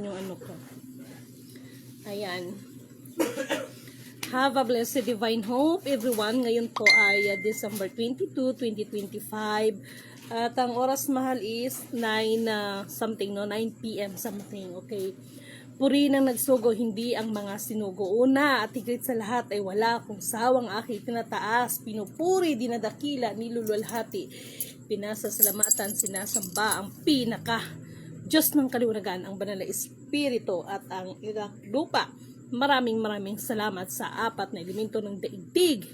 Yung ano ko. Ayan. Have a blessed divine hope, everyone. Ngayon po ay December 22, 2025. At ang oras mahal is 9 something, no? 9 p.m. something, okay? Puri ng nagsugo, hindi ang mga sinugo. Una at higit sa lahat ay wala kung sawang aking tinataas, pinupuri, dinadakila, nilululhati, pinasasalamatan, sinasamba ang pinaka Diyos ng kaliwanagan, ang banal na espiritu at ang lupa. Maraming salamat sa apat na elemento ng daigdig,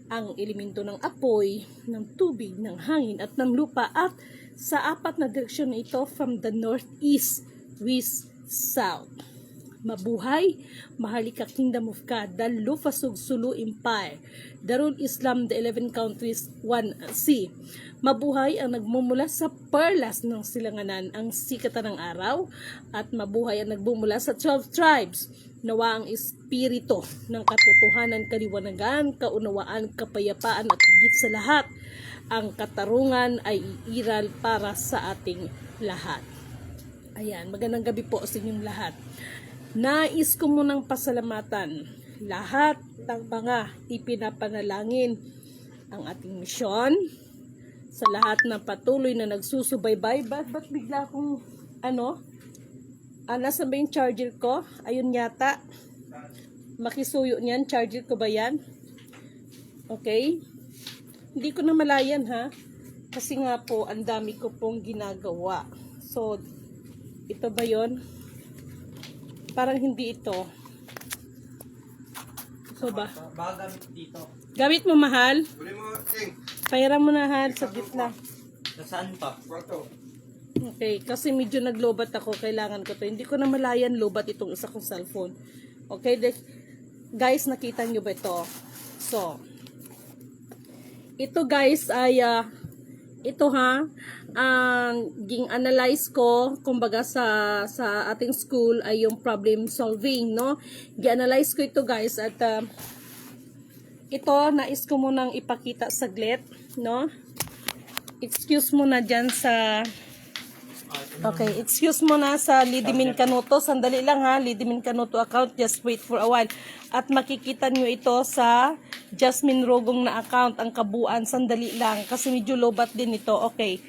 ang elemento ng apoy, ng tubig, ng hangin at ng lupa, at sa apat na direksyon na ito from the north, east, west, south. Mabuhay, Maharlika Kingdom of God, the Lufasug Sulu Empire, Darul Islam, the 11 countries, 1C. Mabuhay ang nagmumula sa perlas ng silanganan, ang sikatan ng araw, at mabuhay ang nagmumula sa 12 tribes. Nawa ang espiritu ng katotohanan, kaliwanagan, kaunawaan, kapayapaan at higit sa lahat, ang katarungan ay iiral para sa ating lahat. Ayan, magandang gabi po sa inyong lahat. Nais ko munang pasalamatan lahat ng mga ipinapanalangin ang ating misyon, sa lahat ng patuloy na nagsusubaybay. Ba't bigla akong nasa ba yung charger ko? Ayun yata. Makisuyo niyan. Charger ko ba yan? Okay. Hindi ko na malayan ha. Kasi nga po, ang dami ko pong ginagawa. So, ito ba yon? Parang hindi ito. So ba? Baka gamit dito. Gamit mo, mahal? Huli mo, Ting. Pahiram mo na, hal. Saglit lang. Nasaan pa? Kwarto. Okay, kasi medyo naglobat ako. Kailangan ko to. Hindi ko na malayan lobat itong isa kong cellphone. Okay, guys, nakita nyo ba ito? So, ito guys ay ito ha, ang ging-analyze ko, kumbaga sa ating school ay yung problem solving, no? Gi-analyze ko ito guys, at ito, nais ko munang ipakita saglit, no? Excuse mo na dyan sa okay, excuse mo na sa Lidimin Kanuto. Sandali lang ha, Lidimin Kanuto account. Just wait for a while. At makikita nyo ito sa Jasmine Rogong na account, ang kabuuan. Sandali lang, kasi medyo lobat din ito. Okay.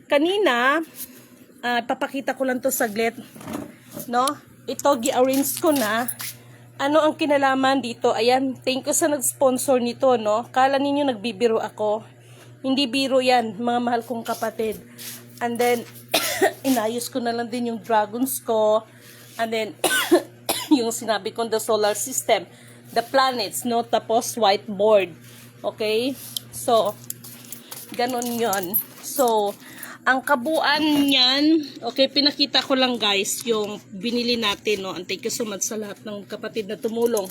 Kanina, papakita ko lang to saglit. No? Ito, gi-arrange ko na. Ano ang kinalaman dito? Ayan, thank you sa nag-sponsor nito, no? Kala ninyo nagbibiro ako. Hindi biro yan, mga mahal kong kapatid. And then, inayos ko na lang din yung dragons ko. And then, yung sinabi ko, the solar system, the planets, no? Tapos, whiteboard. Okay? So, ganun yon. So, ang kabuuan niyan, okay, pinakita ko lang guys, yung binili natin, no? And thank you so much sa lahat ng kapatid na tumulong.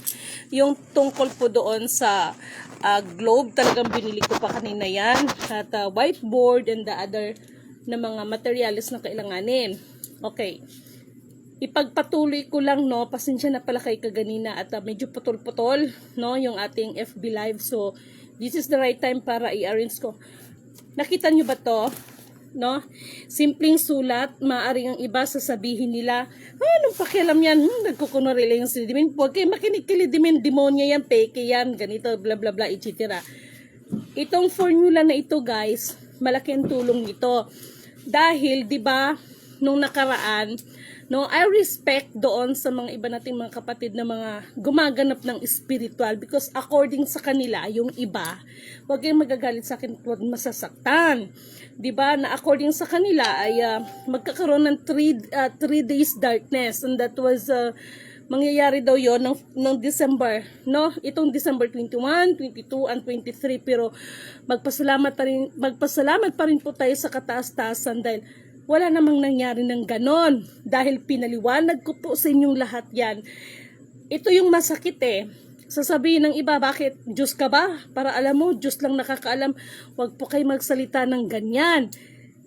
Yung tungkol po doon sa globe, talagang binili ko pa kanina yan. At whiteboard and the other na mga materials na kailanganin. Okay. Ipagpatuloy ko lang, no, pasensya na pala kay kaganina at medyo putol-putol, no, yung ating FB live. So, this is the right time para i-arrange ko. Nakita nyo ba to? No? Simpleng sulat, maaring ang iba sasabihin nila, anong pakialam yan? Nagkukunwari lang yung Lidimin. Huwag kayo makinig kay Lidimin, demonya yan, peke yan, ganito, bla bla bla, etc. Itong formula na ito guys, malaki ang tulong nito. Dahil, di ba, nung nakaraan, no, I respect doon sa mga iba nating mga kapatid na mga gumaganap ng spiritual, because according sa kanila, yung iba, huwag kayong magagalit sa akin, huwag masasaktan. Di ba, na according sa kanila ay magkakaroon ng 3 days darkness, and that was mangyayari daw yon ng December, no? Itong December 21, 22, and 23. Pero magpasalamat pa rin po tayo sa kataas-taasan dahil wala namang nangyari ng ganon. Dahil pinaliwanag ko po sa inyong lahat yan. Ito yung masakit eh. Sasabihin ng iba, bakit? Diyos ka ba? Para alam mo, Diyos lang nakakaalam. Huwag po kayo magsalita ng ganyan.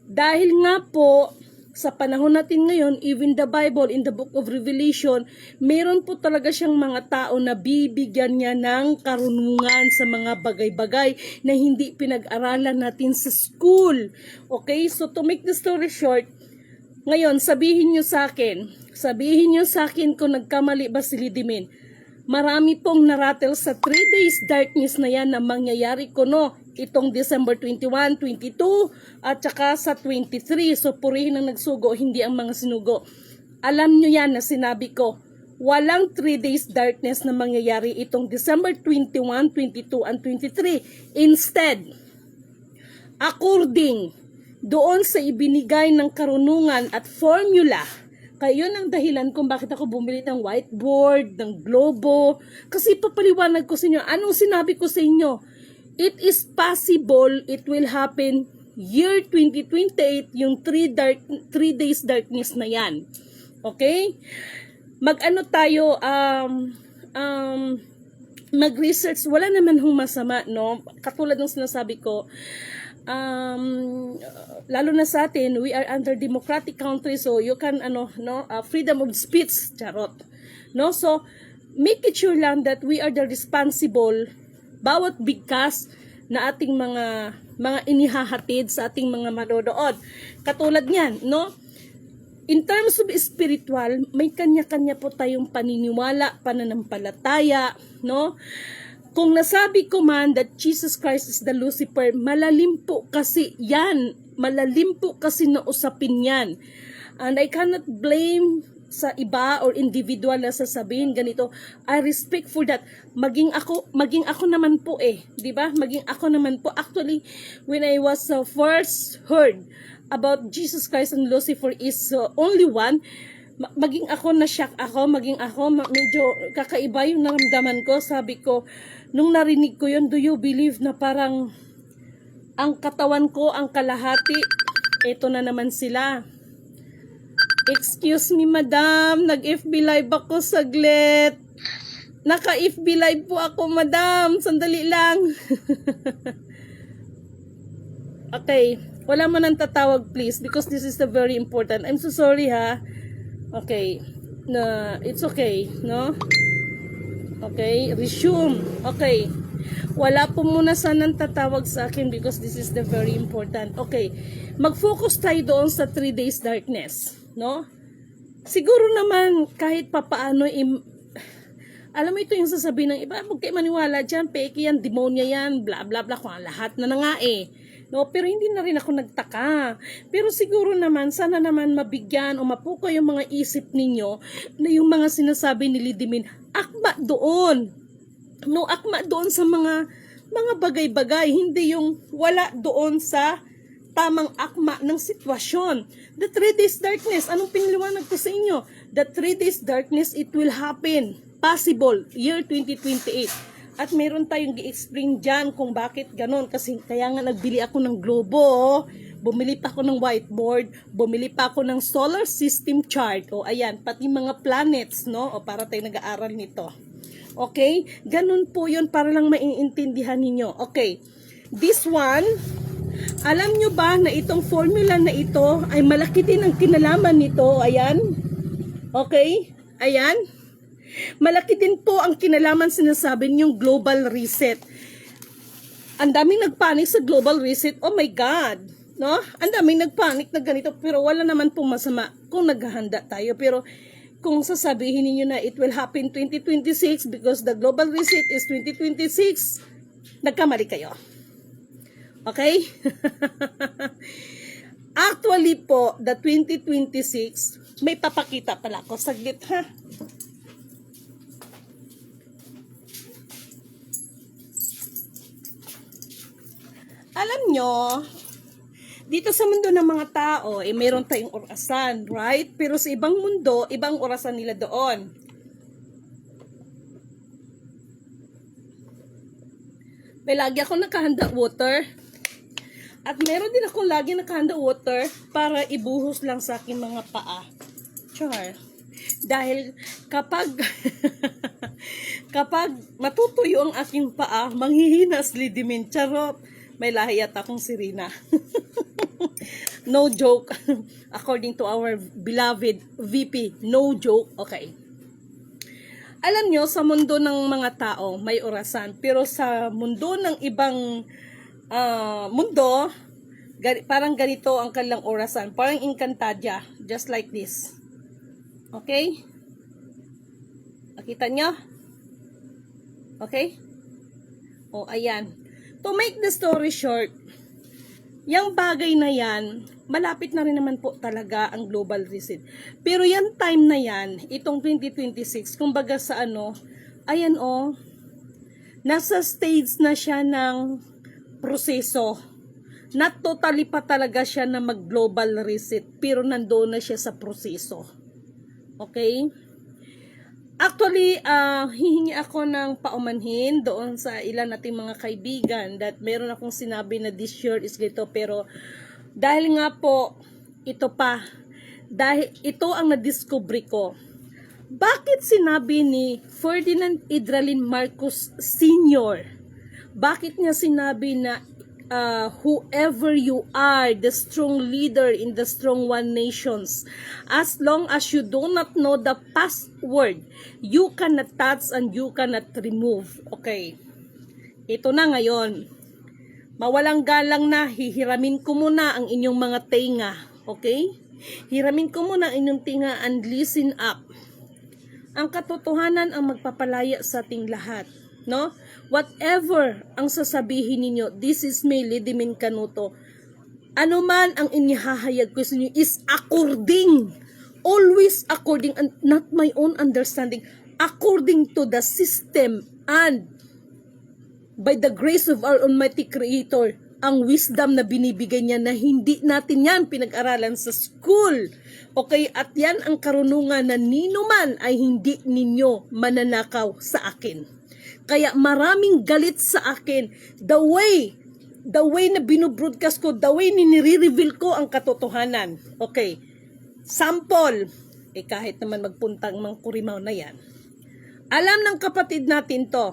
Dahil nga po, sa panahon natin ngayon, even the Bible, in the book of Revelation, meron po talaga siyang mga tao na bibigyan niya ng karunungan sa mga bagay-bagay na hindi pinag-aralan natin sa school. Okay? So, to make the story short, Ngayon, sabihin nyo sa akin kung nagkamali ba si Lidimin. Marami pong naratel sa 3 days darkness na yan na mangyayari ko, no? Itong December 21, 22, at saka sa 23. So, purihin ang nagsugo, hindi ang mga sinugo. Alam nyo yan na sinabi ko, walang 3 days darkness na mangyayari itong December 21, 22, and 23. Instead, according doon sa ibinigay ng karunungan at formula, kayo ang dahilan kung bakit ako bumili ng whiteboard, ng globo. Kasi papaliwanag ko sa inyo, anong sinabi ko sa inyo? It is possible, it will happen year 2028, yung 3 days darkness na yan. Okay? Mag-ano tayo, mag-research, wala naman hong masama, no? Katulad ng sinasabi ko, lalo na sa atin, we are under democratic country, so you can freedom of speech, charot, no? So make it sure lang that we are the responsible bawat bigkas na ating mga inihahatid sa ating mga manonood. Katulad niyan, no? In terms of spiritual, may kanya-kanya po tayong paniniwala, pananampalataya, no? Kung nasabi ko man that Jesus Christ is the Lucifer, malalim po kasi yan. Malalim po kasi na usapin yan. And I cannot blame sa iba or individual na sasabihin ganito. I respect for that. Maging ako naman po di ba? Maging ako naman po. Actually, when I was first heard about Jesus Christ and Lucifer is only one, maging ako na-shock ako, medyo kakaiba yung naramdaman ko. Sabi ko, nung narinig ko yun, do you believe na parang ang katawan ko, ang kalahati, eto na naman sila. Excuse me, madam, nag-FB live ako saglit. Naka-FB live po ako, madam. Sandali lang. Okay, wala mo nang tatawag, please, because this is very important. I'm so sorry, ha. Okay, it's okay, no? Okay, resume. Okay, wala po muna sanang tatawag sa akin because this is the very important. Okay, mag-focus tayo doon sa 3 days darkness, no? Siguro naman kahit papaano, alam mo ito yung sasabihin ng iba, huwag kayo maniwala dyan, peke yan, demonya yan, bla bla bla, kung lahat na nga No, pero hindi na rin ako nagtaka. Pero siguro naman, sana naman mabigyan o mapuko yung mga isip ninyo na yung mga sinasabi ni Lidimin, akma doon. No, akma doon sa mga bagay-bagay, hindi yung wala doon sa tamang akma ng sitwasyon. The 3 days darkness, anong piniliwanag ko sa inyo? The 3 days darkness, it will happen. Possible, year 2028. At meron tayong i-explain dyan kung bakit ganon. Kasi kaya nga nagbili ako ng globo, bumili pa ako ng whiteboard, bumili pa ako ng solar system chart. O ayan, pati mga planets, no? O para tayo nag-aaral nito. Okay? Ganon po yun para lang maiintindihan ninyo. Okay. This one, alam nyo ba na itong formula na ito ay malaki din ang kinalaman nito? Ayan. Okay? Ayan. Malaki din po ang kinalaman sinasabi niyong global reset. Ang daming nagpanik sa global reset. Oh my God. No? Ang daming nagpanik na ganito. Pero wala naman pong masama kung naghahanda tayo. Pero kung sasabihin niyo na it will happen 2026 because the global reset is 2026, nagkamali kayo. Okay? Actually po, the 2026, may papakita pala ako. Saglit, ha? Alam nyo, dito sa mundo ng mga tao, mayroon tayong orasan, right? Pero sa ibang mundo, ibang orasan nila doon. May lagi ako nakahanda water. At meron din ako lagi nakahanda water para ibuhos lang sa aking mga paa. Char. Dahil kapag matutuyo ang aking paa, manghihinas Lidimin. Charot. May lahiyat akong sirina. No joke. According to our beloved VP, no joke. Okay. Alam nyo, sa mundo ng mga tao, may orasan. Pero sa mundo ng ibang mundo, Parang ganito ang kanilang orasan. Parang Encantadia. Just like this. Okay? Nakita nyo? Okay? O, ayan. To make the story short, yung bagay na yan, malapit na rin naman po talaga ang global reset. Pero yan time na yan, itong 2026, kumbaga sa ano, ayan o, nasa stage na siya ng proseso. Not totally pa talaga siya na mag-global reset, pero nandoon na siya sa proseso. Okay? Actually, hihingi ako ng paumanhin doon sa ilan nating mga kaibigan that meron akong sinabi na this year is ganito, pero dahil nga po, dahil ito ang nadiscovery ko. Bakit sinabi ni Ferdinand Idralin Marcos Sr., bakit niya sinabi na whoever you are, the strong leader in the strong one nations, as long as you do not know the password, you cannot touch and you cannot remove. Okay. Ito na ngayon. Mawalang galang na, hihiramin ko muna ang inyong mga tenga. Okay? Hiramin ko muna ang inyong tenga and listen up. Ang katotohanan ang magpapalaya sa ating lahat. No? Whatever ang sasabihin ninyo, this is me, Lidimin Canuto. Ano man ang inihahayag ko sa inyo is according, always according, and not my own understanding, according to the system and by the grace of our Almighty Creator, ang wisdom na binibigay niya na hindi natin yan pinag-aralan sa school. Okay, at yan ang karunungan na ninuman ay hindi ninyo mananakaw sa akin. Kaya maraming galit sa akin. The way na binubroadcast ko, the way nire-reveal ko ang katotohanan. Okay, sample, kahit naman magpuntang Mangkurimaw na yan. Alam ng kapatid natin to,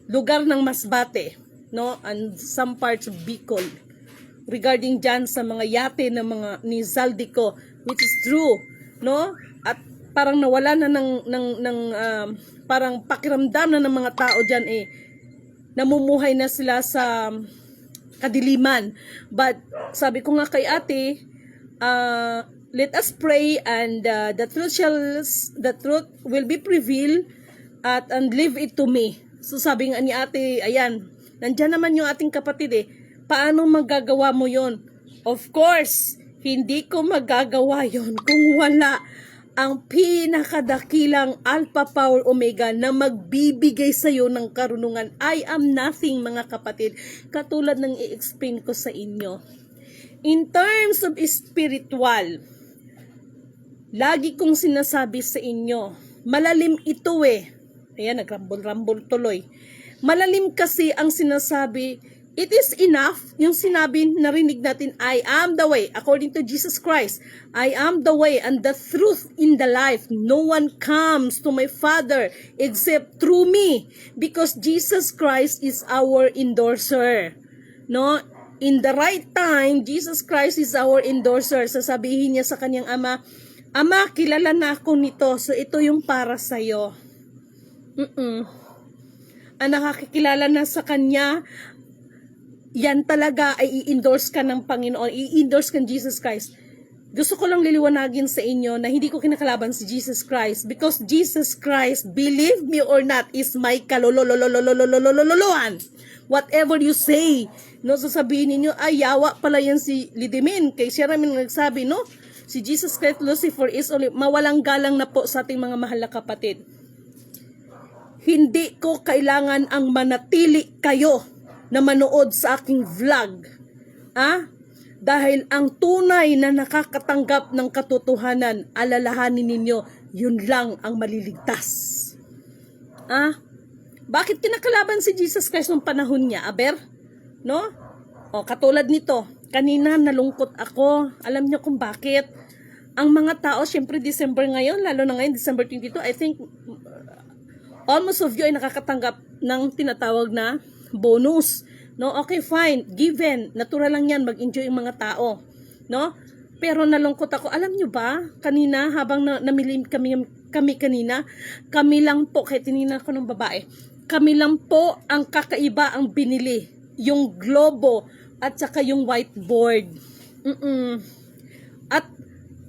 lugar ng Masbate, no, and some parts of Bicol, regarding dyan sa mga yate ng mga ni Zaldico, which is true, no, at parang nawala na parang pakiramdam na ng mga tao dyan namumuhay na sila sa kadiliman. But sabi ko nga kay ate, let us pray and the truth will be revealed and leave it to me. So sabi nga ni ate, ayan, nandyan naman yung ating kapatid paano magagawa mo yon? Of course, hindi ko magagawa yon kung wala ang pinakadakilang Alpha Power Omega na magbibigay sa iyo ng karunungan. I am nothing, mga kapatid. Katulad ng i-explain ko sa inyo. In terms of spiritual, lagi kong sinasabi sa inyo, malalim ito Ayan, nagrambol-rambol tuloy. Malalim kasi ang sinasabi. It is enough, yung sinabi, narinig natin, I am the way, according to Jesus Christ. I am the way and the truth in the life. No one comes to my Father except through me. Because Jesus Christ is our endorser. No? In the right time, Jesus Christ is our endorser. Sasabihin niya sa kanyang ama, Ama, kilala na ako nito. So, ito yung para sa'yo. Ang nakakikilala na sa kanya, yan talaga ay i-endorse ka ng Panginoon, i-endorse ka ng Jesus Christ. Gusto ko lang liliwanagin sa inyo na hindi ko kinakalaban si Jesus Christ because Jesus Christ, believe me or not, is my kalololololololololololoan. Whatever you say, no, sasabihin ninyo, ay, yawa pala yan si Lidimin. Kay siya namin nagsabi, no, si Jesus Christ, Lucifer is only, mawalang galang na po sa ating mga mahal na kapatid. Hindi ko kailangan ang manatili kayo na manood sa aking vlog. Dahil ang tunay na nakakatanggap ng katotohanan, alalahanin ninyo, yun lang ang maliligtas. Bakit kinakalaban si Jesus Christ nung panahon niya, aber? No? Katulad nito, kanina nalungkot ako. Alam niyo kung bakit? Ang mga tao, syempre December ngayon, lalo na ngayon, December 22, I think, almost of you ay nakakatanggap ng tinatawag na bonus. No, okay, fine, given, natural lang yan, mag-enjoy yung mga tao. No? Pero nalungkot ako, alam nyo ba, kanina, habang namili kami kanina, kami lang po, kahit tinina ko ng babae, kami lang po ang kakaiba ang binili. Yung globo, at saka yung whiteboard. At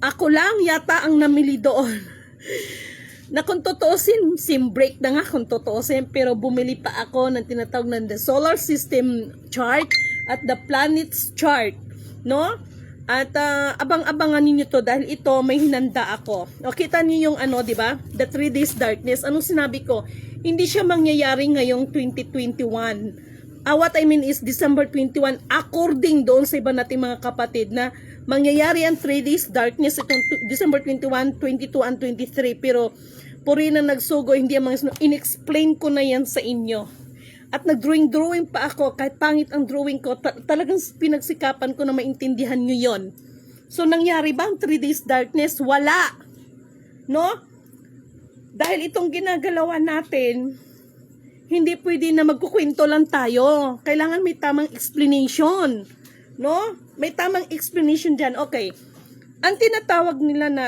ako lang yata ang namili doon. Na kung tutuusin, sim break na nga kung tutuusin, pero bumili pa ako ng tinatawag na the solar system chart at the planets chart, no? At abang-abangan niyo to dahil ito may hinanda ako. O kita niyo yung ano, di ba? The 3 days darkness. Anong sinabi ko? Hindi siya mangyayari ngayong 2021. What I mean is December 21 according doon sa iba nating mga kapatid na mangyayari ang 3 days darkness itong December 21, 22, and 23. Pero puri na nagsugo, hindi ang mga in-explain ko na yan sa inyo. At nag-drawing pa ako, kahit pangit ang drawing ko, talagang pinagsikapan ko na maintindihan nyo yon. So, nangyari ba ang 3 days darkness? Wala. No? Dahil itong ginagalawan natin, hindi pwede na magkukwento lang tayo. Kailangan may tamang explanation. No? May tamang explanation dyan. Okay. Ang tinatawag nila na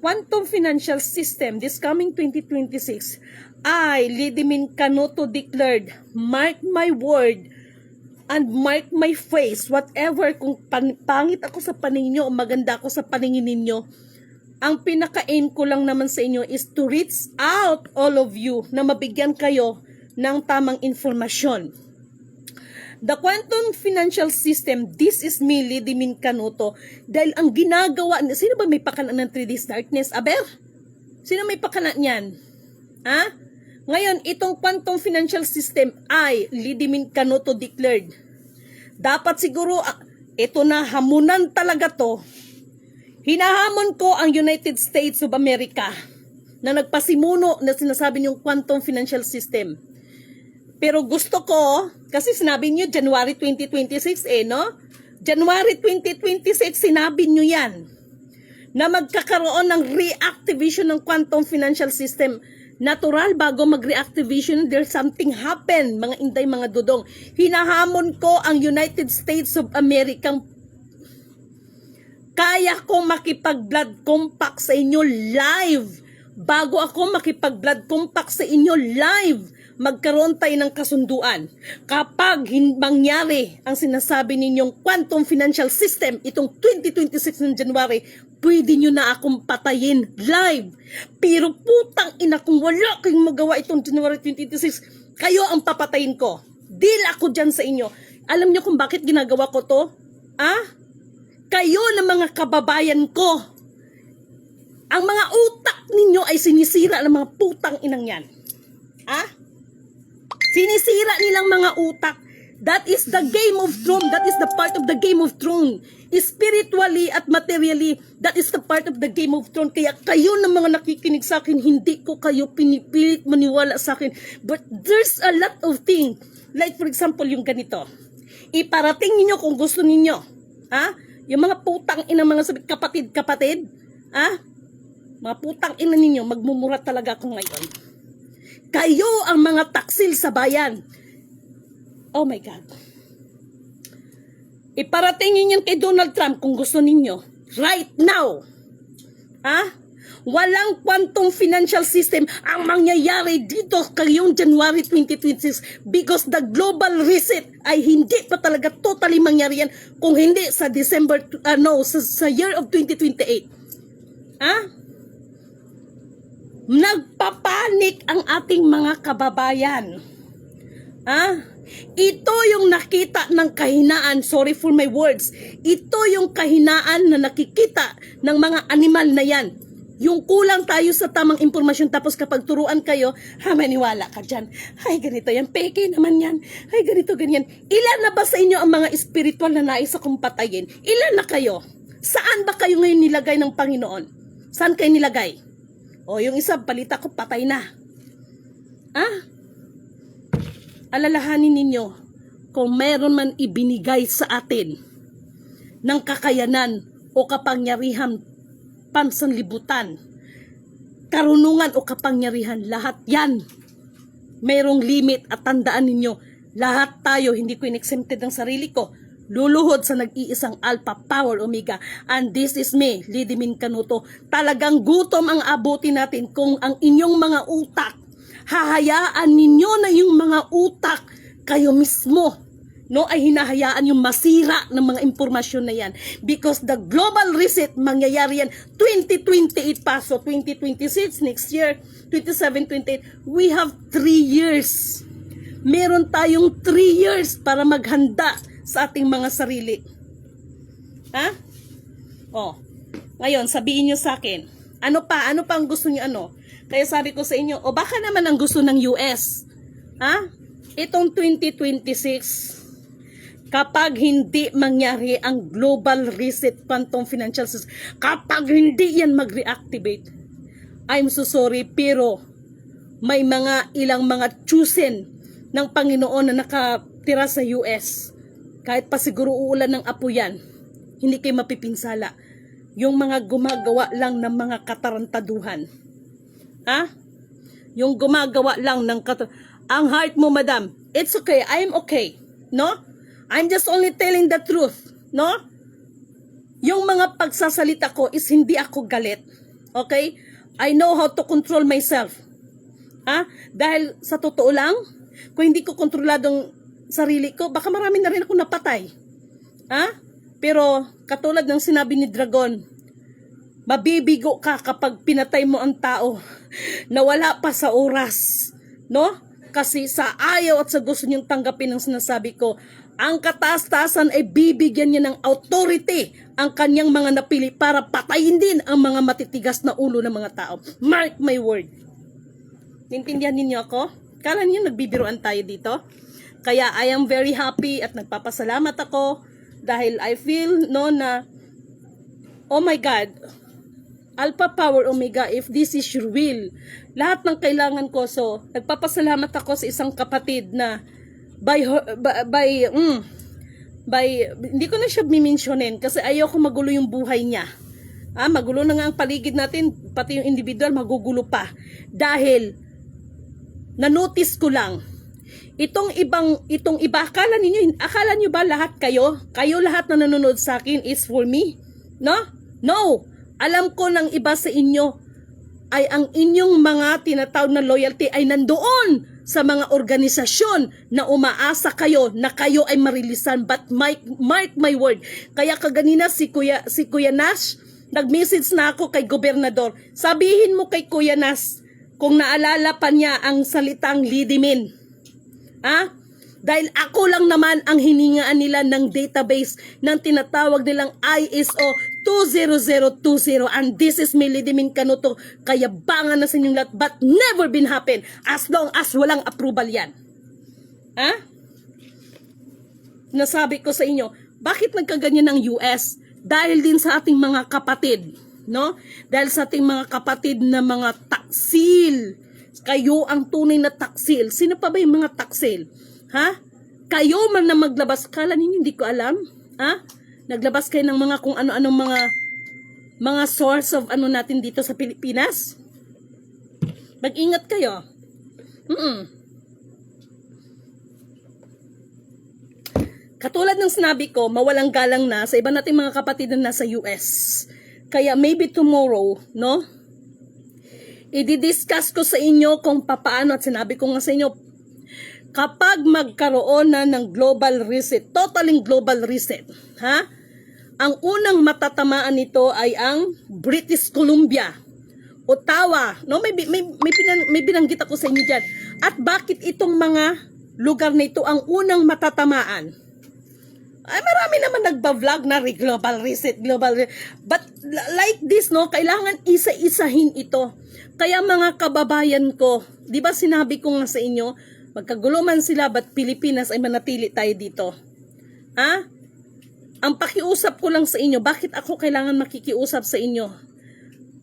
quantum financial system this coming 2026, I, Lidimin Canuto declared, mark my word and mark my face, whatever, kung pangit ako sa paningin nyo o maganda ako sa paningin ninyo, ang pinaka-aim ko lang naman sa inyo is to reach out all of you na mabigyan kayo ng tamang informasyon. The quantum financial system, this is me, Lidimin Canuto, dahil ang ginagawa, sino ba may pakana ng 3 days darkness? Aber? Sino may pakana niyan? Ha? Ngayon, itong quantum financial system ay, Lidimin Canuto declared, dapat siguro, ito na, hamunan talaga to. Hinahamon ko ang United States of America na nagpasimuno na sinasabi niyong quantum financial system. Pero gusto ko, kasi sinabi niyo January 2026 no? January 2026 sinabi niyo yan. Na magkakaroon ng reactivation ng quantum financial system. Natural, bago mag-reactivation, there's something happen, mga inday, mga dudong. Hinahamon ko ang United States of America. Kaya ko makipag-blood compact sa inyo live. Bago ako makipag-blood compact sa inyo live, magkaroon tayo ng kasunduan. Kapag mangyari ang sinasabi ninyong quantum financial system, itong 2026 ng January, pwede nyo na akong patayin live. Pero putang ina, kung wala kayong magawa itong January 2026, kayo ang papatayin ko. Deal ako dyan sa inyo. Alam nyo kung bakit ginagawa ko to? Kayo na mga kababayan ko. Ang mga utak ninyo ay sinisira ng mga putang inang yan. Sinisira nilang mga utak. That is the Game of Thrones. That is the part of the Game of Thrones. Spiritually at materially, that is the part of the Game of Thrones. Kaya kayo na mga nakikinig sa akin, hindi ko kayo pinipilit maniwala sa akin. But there's a lot of things. Like for example, yung ganito. Iparating ninyo kung gusto ninyo. Yung mga putang ina, mga kapatid. Mga putang ina ninyo, magmumura talaga ako ngayon. Kayo ang mga taksil sa bayan. Oh my God. Iparating ninyo kay Donald Trump kung gusto ninyo. Right now. Walang quantum financial system ang mangyayari dito kayong January 2026 because the global reset ay hindi pa talaga totally mangyari yan kung hindi sa December, sa year of 2028. Nagpapanik ang ating mga kababayan. Ito yung nakita ng kahinaan, sorry for my words, ito yung kahinaan na nakikita ng mga animal na yan. Yung kulang tayo sa tamang impormasyon, tapos kapag turuan kayo, maniwala ka dyan. Ay, ganito yan, peke naman yan. Ay, ganito, ganyan. Ilan na ba sa inyo ang mga spiritual na nais akong patayin? Ilan na kayo? Saan ba kayo ngayon nilagay ng Panginoon? Saan kayo nilagay? O, yung isa, balita ko, patay na. Alalahanin ninyo, kung meron man ibinigay sa atin ng kakayanan o kapangyarihan, pansanlibutan, karunungan o kapangyarihan, lahat yan mayroong limit. At tandaan ninyo, lahat tayo, hindi ko in-exempted ng sarili ko, luluhod sa nag-iisang Alpha Power Omega. And this is me, Lidimin Canuto. Talagang gutom ang abutin natin kung ang inyong mga utak, hahayaan ninyo na yung mga utak kayo mismo no, ay hinahayaan yung masira ng mga impormasyon na yan. Because the global reset, mangyayari yan 2028 pa. So 2026, next year, 27, 28, we have 3 years. Meron tayong 3 years para maghanda sa ating mga sarili. Ha? Oh, ngayon, sabihin nyo sa akin, ano pa ang gusto nyo Kaya sabi ko sa inyo, o baka naman ang gusto ng US. Ha? Itong 2026, kapag hindi mangyari ang global reset quantum financial system, kapag hindi yan mag-reactivate, I'm so sorry, pero may ilang mga chosen ng Panginoon na nakatira sa US. Kahit pa siguro uulan ng apo yan, hindi kayo mapipinsala. Yung mga gumagawa lang ng mga katarantaduhan. Ha? Yung gumagawa lang ng ang heart mo, madam, it's okay, I'm okay. No? I'm just only telling the truth, no? Yung mga pagsasalita ko is hindi ako galit. Okay? I know how to control myself. Ha? Dahil sa totoo lang, kung hindi ko kontroladong sarili ko, baka marami na rin ako napatay. Ha? Pero katulad ng sinabi ni Dragon, mabibigo ka kapag pinatay mo ang tao na wala pa sa oras. No? Kasi sa ayaw at sa gusto niyong tanggapin ang sinasabi ko, ang kataas-taasan ay bibigyan niya ng authority ang kanyang mga napili para patayin din ang mga matitigas na ulo ng mga tao. Mark my word. Nintindihan ninyo ako? Kala niyo nagbibiruan tayo dito? Kaya I am very happy at nagpapasalamat ako dahil I feel na oh my God, Alpha Power Omega, if this is your will, lahat ng kailangan ko. So, nagpapasalamat ako sa isang kapatid na hindi ko na siya mimensionin kasi ayoko magulo yung buhay niya. Magulo na nga ang paligid natin, pati yung individual magugulo pa. Dahil na-notice ko lang itong iba, akala niyo ba lahat kayo lahat na nanonood sa akin is for me? No. Alam ko ng iba sa inyo ay ang inyong mga tinatawag na loyalty ay nandoon sa mga organisasyon na umaasa kayo na kayo ay marilisan. But mark my word, kaya kaganina si Kuya Nash, nag-message na ako kay Gobernador. Sabihin mo kay Kuya Nash kung naalala pa niya ang salitang lidimin. Dahil ako lang naman ang hiningaan nila ng database ng tinatawag nilang ISO 20020, and this is Lidimin Canuto. Kaya bangan na sa inyong lahat, but never been happen as long as walang approval yan. Nasabi ko sa inyo, bakit nagkaganyan ng US? Dahil din sa ating mga kapatid, no? Dahil sa ating mga kapatid na mga taksil. Kayo ang tunay na taksil. Sino pa ba yung mga taksil? Kayo man na maglabas, kala ninyo hindi ko alam? Naglabas kayo ng mga kung ano-anong mga source of natin dito sa Pilipinas? Mag-ingat kayo. Katulad ng sinabi ko, mawalang galang na sa iba nating mga kapatid na nasa US. Kaya maybe tomorrow, no? I-discuss ko sa inyo kung papaano, at sinabi ko nga sa inyo, kapag magkaroon na ng global reset, totaling global reset, ang unang matatamaan nito ay ang British Columbia, Ottawa, no? May binanggit ako sa inyo dyan. At bakit itong mga lugar na ito ang unang matatamaan? Ay, marami naman nagba-vlog na global reset. But like this, no, kailangan isa-isahin ito. Kaya mga kababayan ko, di ba sinabi ko nga sa inyo, magkaguluman sila, but Pilipinas ay manatili tayo dito. Ang pakiusap ko lang sa inyo, bakit ako kailangan makikiusap sa inyo?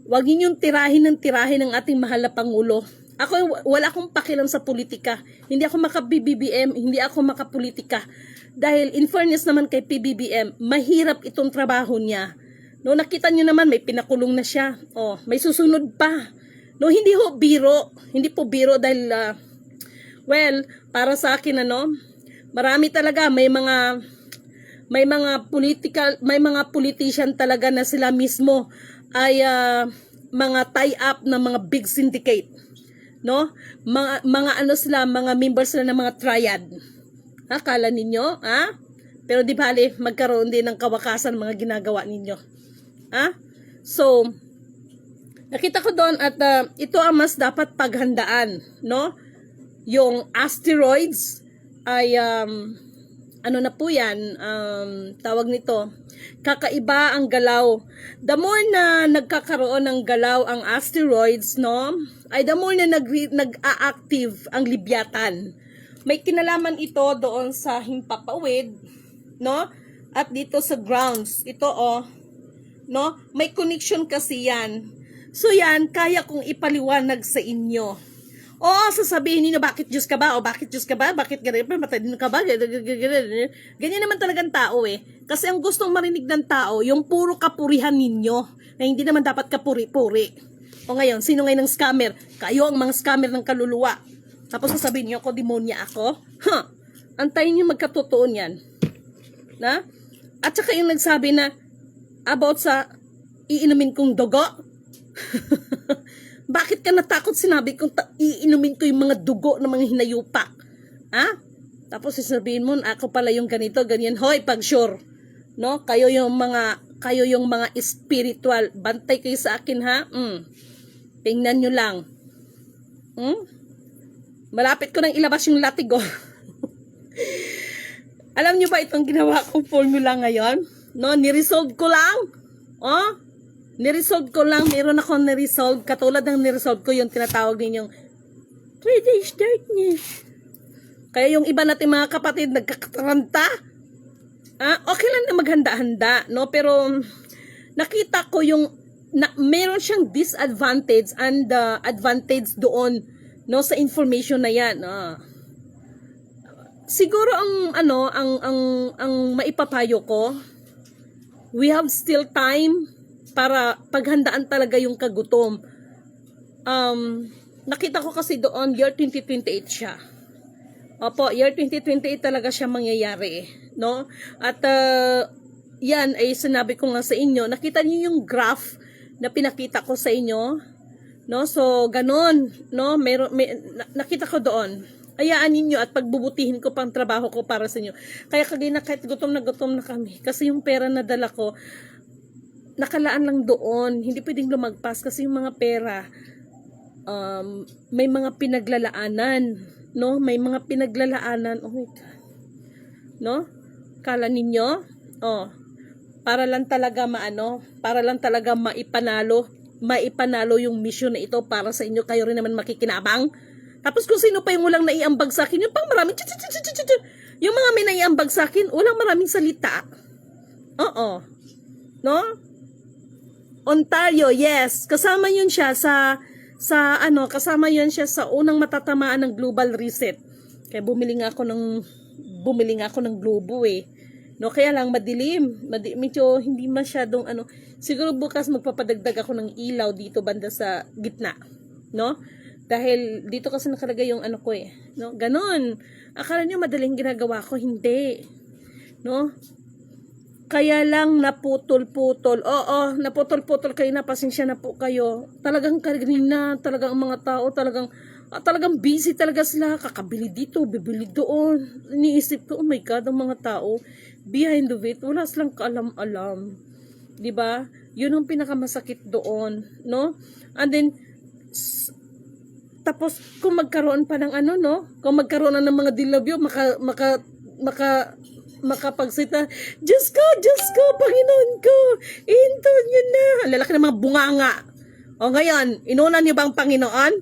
Huwag ninyong tirahin ng ating mahal na Pangulo. Ako, wala akong pakialam sa politika. Hindi ako maka-BBM, hindi ako makapolitika. Dahil in fairness naman kay PBBM, mahirap itong trabaho niya. No, nakita niyo naman, may pinakulong na siya. May susunod pa. No, hindi ho biro. Hindi po biro dahil, para sa akin, marami talaga, may mga politician talaga na sila mismo ay mga tie-up na mga big syndicate. No? Mga members sila ng mga triad. Ha, kala ninyo, ha? Pero di bali, magkaroon din ng kawakasan mga ginagawa ninyo. Ha? So, nakita ko doon at ito ang mas dapat paghandaan, no? Yung asteroids ay, ano na po yan, tawag nito, kakaiba ang galaw. The more na nagkakaroon ng galaw ang asteroids, no? Ay the more na nag-a-active ang libyatan. May kinalaman ito doon sa himpapawid, no? At dito sa grounds. Ito, oh, no? May connection kasi yan. So yan, kaya kong ipaliwanag sa inyo. Oo, sasabihin niyo, bakit Diyos ka ba? O bakit Diyos ka ba? Bakit ganyan? Matadin ka ba? Ganyan naman talagang tao eh. Kasi ang gustong marinig ng tao, yung puro kapurihan ninyo, na hindi naman dapat kapuri-puri. O ngayon, sino ngayon ng scammer? Kayo ang mga scammer ng kaluluwa. Tapos sasabihin niyo ako, demonya ako? Huh? Antayin niyo magkatotoo niyan. Na? At saka yung nagsabi na, about sa iinumin kong dugo. Bakit ka natakot? Sinabi kong iinumin ko yung mga dugo ng mga hinayupak. Ha? Tapos sasabihin mo, ako pala yung ganito, ganyan. Hoy, pag sure. No? Kayo yung mga spiritual. Bantay kayo sa akin, ha? Tingnan nyo lang. Malapit ko nang ilabas yung latigo. Alam nyo ba itong ginawa kong formula ngayon? No? Niresolve ko lang. Oh? Niresolve ko lang, meron akong niresolve, katulad ng niresolve ko yung tinatawag ninyong 3 days darkness. Kaya yung iba natin mga kapatid, nagkakataranta. Okay lang na maghanda-handa, no? Pero nakita ko yung, meron siyang disadvantage and advantage doon, no? Sa information na yan. Siguro ang maipapayo ko, we have still time para paghandaan talaga yung kagutom. Nakita ko kasi doon, year 2028 siya. Opo, year 2028 talaga siya mangyayari. No? At yan ay sinabi ko nga sa inyo, nakita niyo yung graph na pinakita ko sa inyo. No? So, ganon. No? Nakita ko doon. Hayaan ninyo at pagbubutihin ko pang trabaho ko para sa inyo. Kaya kagina kahit gutom na kami. Kasi yung pera na dala ko, nakalaan lang doon, hindi pwedeng lumagpas kasi yung mga pera, may mga pinaglalaanan, no? May mga pinaglalaanan, oh my God. No? Kala ninyo, para lang talaga para lang talaga maipanalo yung mission na ito para sa inyo, kayo rin naman makikinabang. Tapos kung sino pa yung walang naiambag sa akin, yung pang maraming, yung mga may naiambag sa akin, walang maraming salita. Oo. No? Ontario, yes. Kasama yun siya kasama yun siya sa unang matatamaan ng global reset. Kaya bumili nga ako ng globo eh. No, kaya lang madilim. Medyo hindi masyadong siguro bukas magpapadagdag ako ng ilaw dito banda sa gitna. No? Dahil dito kasi nakalagay yung ko eh. No? Ganon. Akala niyo madaling ginagawa ko, hindi. No? Kaya lang naputol-putol. Oo, naputol-putol kayo na. Pasensya na po kayo. Talagang kanina, talagang mga tao, talagang busy talaga sila. Kakabili dito, bibili doon. Iniisip ko, oh my God, ang mga tao, behind the it, wala silang kaalam-alam. Diba? Yun ang pinakamasakit doon. No? And then, tapos, kung magkaroon pa ng no? Kung magkaroon na ng mga dilabyo, makapagsita, Diyos ko, Panginoon ko, into nyo na. Ang lalaki ng mga bunganga. O ngayon, inunan nyo bang Panginoon?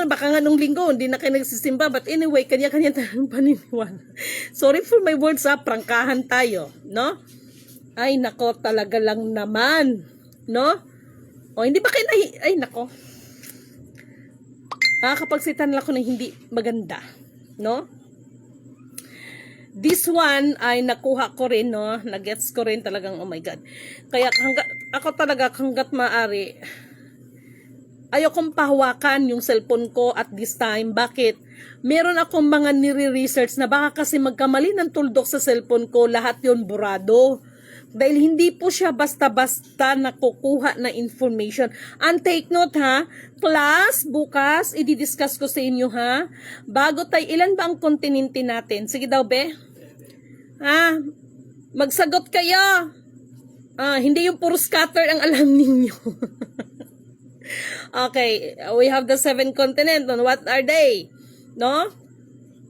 Baka nga nung linggo, hindi na kayo nagsisimba. But anyway, kanya-kanya tayong paniniwala. Sorry for my words, prangkahan tayo. No? Ay, nako, talaga lang naman. No? O, hindi ba kayo ay, nako. Nakakapagsitan lang ako ng hindi maganda. No? This one ay nakuha ko rin, no? Nagets ko rin talagang, oh my God. Kaya ako talaga hanggat maaari, ayokong pahawakan yung cellphone ko at this time. Bakit? Meron akong mga nire-research na baka kasi magkamali ng tuldok sa cellphone ko, lahat yon burado. Dahil hindi po siya basta-basta nakukuha na information. And take note ha, class, bukas, i-discuss ko sa inyo ha. Bago tayo, ilan ba ang kontinente natin? Sige daw, be. Ha? Magsagot kayo. Hindi yung puro scatter ang alam ninyo. Okay, we have the 7 continents. What are they? No?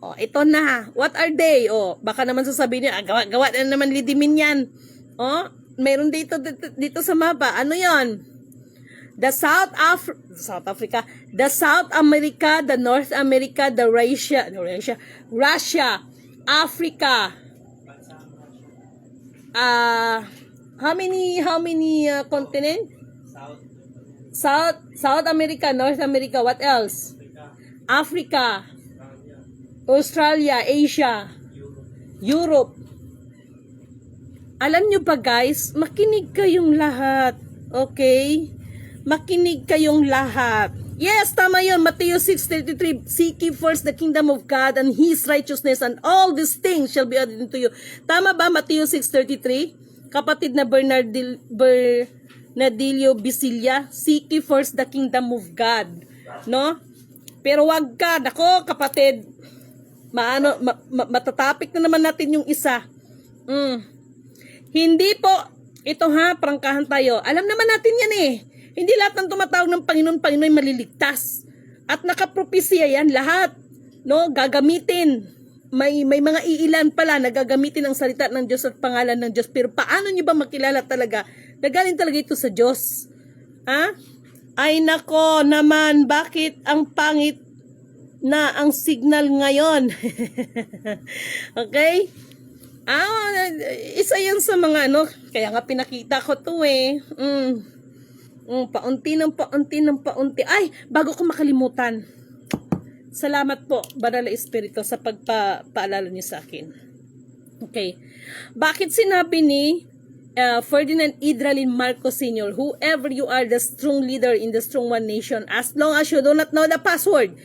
Ito na. What are they? Baka naman sasabihin niya, gawa na naman lidimin yan. Meron dito sa mapa. Ano yon? The South Africa, the South America, the North America, the Russia, Africa. How many continent? South America, North America, what else? Africa, Australia, Asia, Europe. Alam nyo ba guys, makinig kayong lahat. Okay? Makinig kayong lahat. Yes, tama yun. Matthew 6:33. Seek ye first the kingdom of God and His righteousness, and all these things shall be added unto you. Tama ba Matthew 6:33? Kapatid na Bernardillo Bisilla, seek ye first the kingdom of God. No? Pero wag ka, nako kapatid, matatapik na naman natin yung isa. Hindi po, ito ha, prangkahan tayo. Alam naman natin yan eh. Hindi lahat ng tumatawag ng Panginoon ay maliligtas. At nakapropesya yan lahat. No, gagamitin. May mga iilan pala na gagamitin ang salita ng Diyos at pangalan ng Diyos. Pero paano nyo ba makilala talaga na galing talaga ito sa Diyos? Ha? Ay nako naman, bakit ang pangit na ang signal ngayon? Okay? Isa yan sa mga kaya nga pinakita ko to eh. Paunti. Ay, bago ko makalimutan. Salamat po, Banal na Espiritu, sa pagpaalala niyo sa akin. Okay. Bakit sinabi ni Ferdinand Idralin Marcos Sr., whoever you are, the strong leader in the strong one nation, as long as you do not know the password,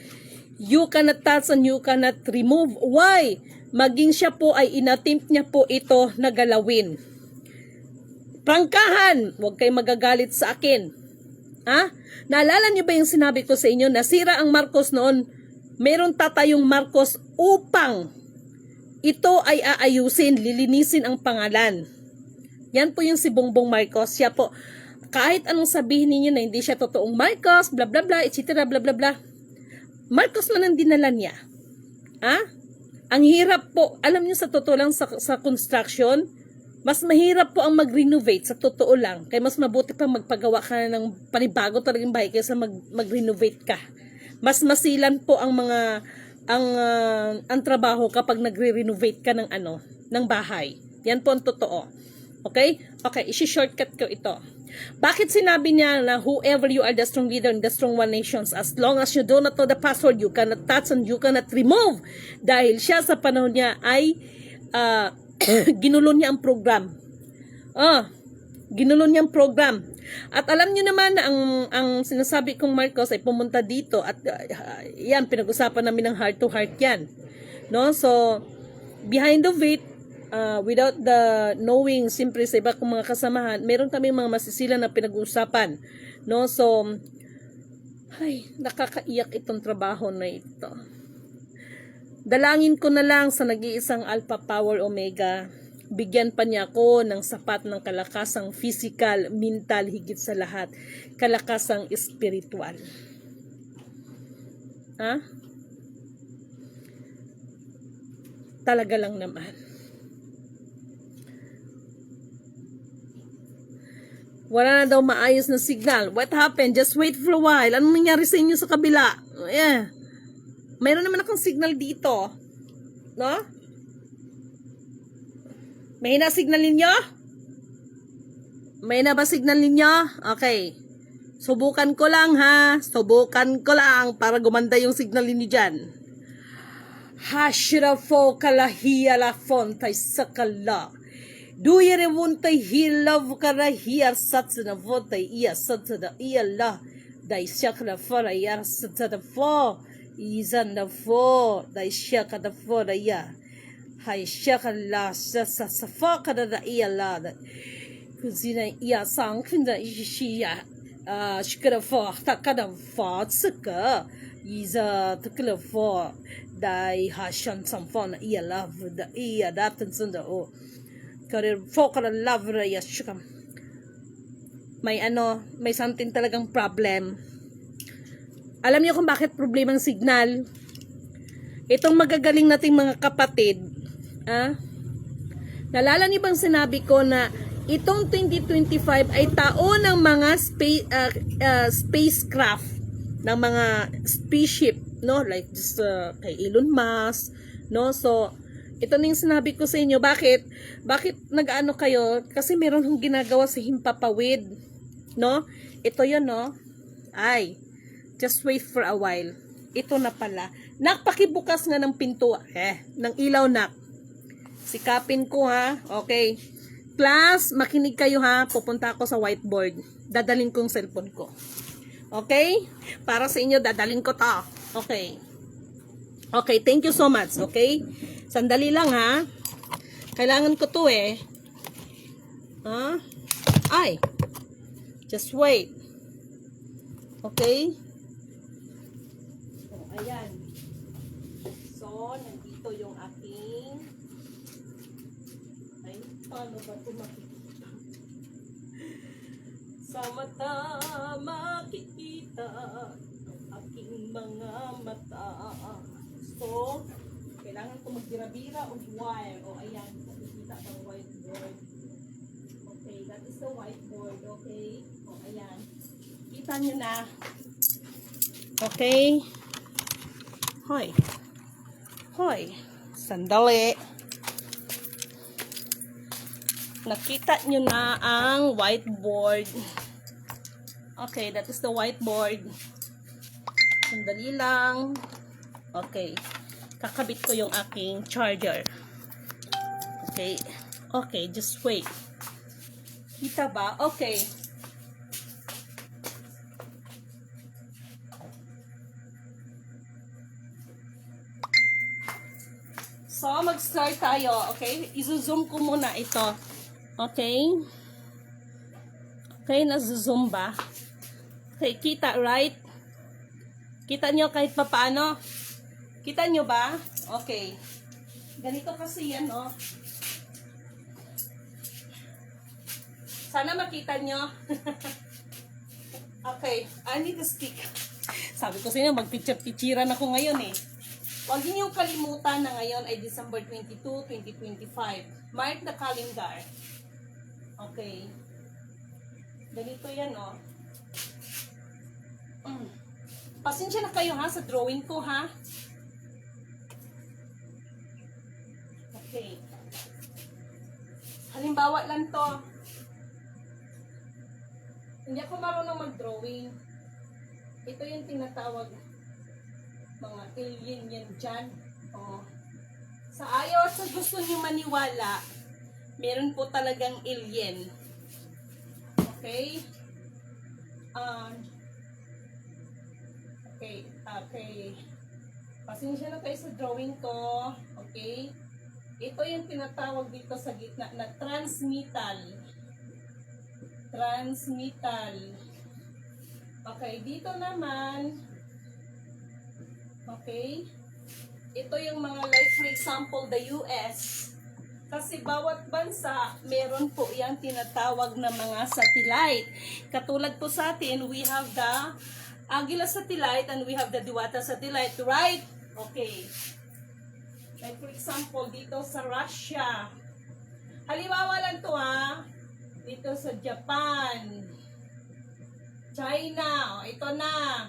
you cannot touch and you cannot remove. Why? Maging siya po ay inattempt niya po ito na galawin. Prangkahan, huwag kayo magagalit sa akin. Ha? Naalala niyo ba yung sinabi ko sa inyo, nasira ang Marcos noon, meron tatayong Marcos upang ito ay aayusin, lilinisin ang pangalan. Yan po yung si Bongbong Marcos. Siya po, kahit anong sabihin niyo na hindi siya totoong Marcos, bla bla bla, etc. bla bla bla, Marcos man ang dinala niya. Ha? Ang hirap po, alam niyo sa totoo lang sa construction, mas mahirap po ang mag-renovate sa totoo lang. Kaya mas mabuti pa magpagawa ka na ng panibago talagang bahay kaysa mag-renovate ka. Mas masilan po ang mga ang trabaho kapag nagre-renovate ka ng ng bahay. Yan po ang totoo. Okay? Okay, isi-shortcut ko ito. Bakit sinabi niya na whoever you are, the strong leader in the strong one nations, as long as you do not know the password, you cannot touch and you cannot remove. Dahil siya sa panahon niya ay ginulo niya ang program. Ginulo niya ang program. At alam niyo naman na ang sinasabi kong Marcos ay pumunta dito at yan, pinag-usapan namin ng heart to heart yan. No? So, behind of it, without the knowing, siyempre sa iba kong mga kasamahan, meron kami mga masisila na pinag-uusapan. No? So, ay, nakakaiyak itong trabaho na ito. Dalangin ko na lang sa nag-iisang Alpha Power Omega, bigyan pa niya ako ng sapat ng kalakasang physical, mental, higit sa lahat, kalakasang spiritual. Ha? Talaga lang naman. Wala na daw maayos na signal. What happened? Just wait for a while. Anong nangyari sa inyo sa kabila? Yeah. Mayroon naman akong signal dito. No? May na signal ninyo? May na ba signal ninyo? Okay. Subukan ko lang ha. Subukan ko lang para gumanda yung signal ninyo dyan. Hashirafo kalahiya la fontay sakala. Duyere wuntay hilav karahiyar satsana vontay iya satsana iya la. Day shakla fara yar satsana fo. Izan na fo. Day shakla fo na ya. Hay shakala sa faka da iya la da kuzina iya sang kinda ishiya shikara fa takada fa tsuka iza tukla fa dai hashan samfa na iya love da iya datan sunda o kare foka da love ra ya shikam may something talagang problem. Alam niyo kung bakit problema ang signal? Itong magagaling nating mga kapatid, nalala niyo bang sinabi ko na itong 2025 ay taon ng mga spacecraft, ng mga spaceship, no? Like this, kay Elon Musk, no? So, ito na yung sinabi ko sa inyo. Bakit nag-ano kayo? Kasi meron hong ginagawa sa Himpapawid, no? Ito yun, no? Ay, just wait for a while. Ito na pala. Nak, pakibukas nga ng pinto. Ng ilaw, nak. Sikapin ko, ha? Okay. Class, makinig kayo, ha? Pupunta ako sa whiteboard. Dadalhin ko yung cellphone ko. Okay? Para sa inyo, dadalhin ko to. Okay. Okay, thank you so much. Okay? Sandali lang, ha? Kailangan ko to, eh. Ay. Just wait. Okay? So, ayan. So, nandito yung aking... Ay, paano ba ito makikita? Sa mata makikita ang aking mga mata. So, kailangan ko magbira-bira o wire. O, ayan. Makikita ang whiteboard. Okay, that is the whiteboard. Okay? O, ayan. Kita nyo na. Okay? Hoy. Hoy. Sandali. Nakita nyo na ang whiteboard. Okay, that is the whiteboard. Sandali lang. Okay. Kakabit ko yung aking charger. Okay. Okay, just wait. Kita ba? Okay. So, mag-start tayo, okay? I-zoom ko muna ito. Okay? Okay, naz-zoom ba? Okay, kita, right? Kita nyo kahit papaano? Kita nyo ba? Okay. Ganito kasi yan, oh. Sana makita nyo. Okay, I need a stick. Sabi ko sa inyo, mag-picture-picturean ako ngayon, eh. Huwag niyo kalimutan na ngayon ay December 22, 2025. Mark the calendar. Okay. Ganito yan, oh. Pasensya na kayo, ha, sa drawing ko, ha. Okay. Halimbawa lang to. Hindi ako marunong mag-drawing. Ito yung tinatawag mga alien yan dyan. Oh. Sa ayaw at sa gusto nyo maniwala, meron po talagang alien. Okay? Okay. Pasensya na kayo sa drawing ko. Okay? Ito yung tinatawag dito sa gitna na transmittal. Transmittal. Okay, dito naman, okay, ito yung mga like for example, the US. Kasi bawat bansa, meron po yan tinatawag na mga satellite. Katulad po sa atin, we have the Agila satellite and we have the Diwata satellite, right? Okay. Like for example, dito sa Russia. Halimbawa lang to, ha. Dito sa Japan. China. O, ito na.